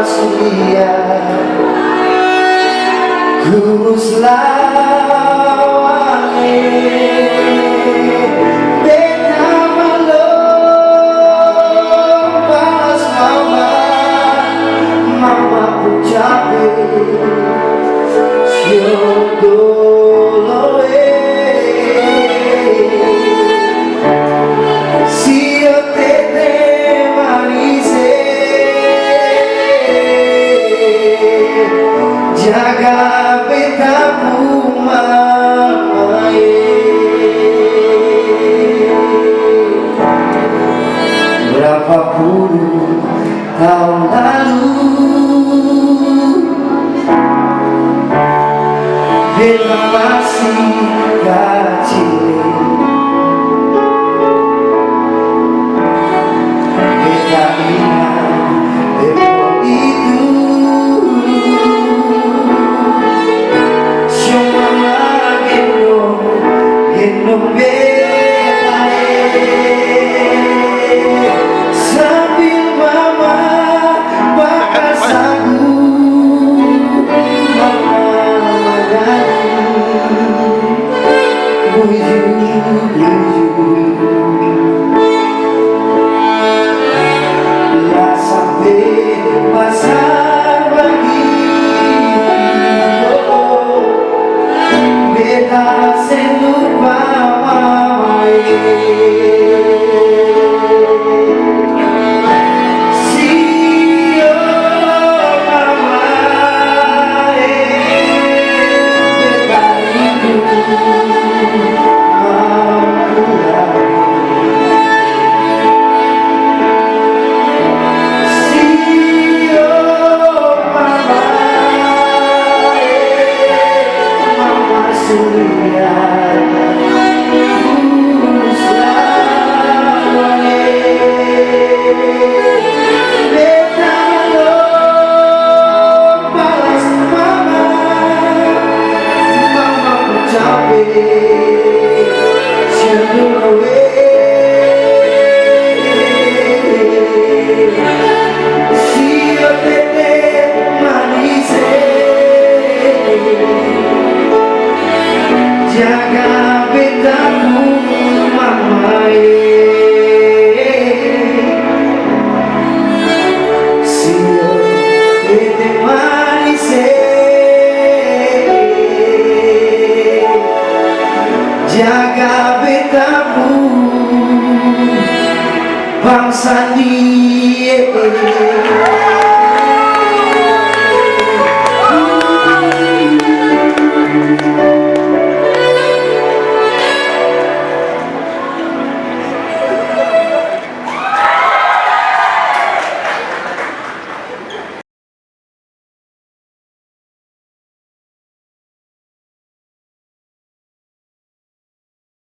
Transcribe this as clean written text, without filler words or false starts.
Surya Gus lawange beta malong pas mama ucape siodoloe sio tete manise jaga betamu mamae. Berapa puluh tahun lalu beta masih kecil, beta ingat tempo itu sambil mama bakar sagu, mama lah sampai pasar pagi, beta sendur mamae. Jaga betamu mamae, sio tete manise, jaga betamu bangsa dia.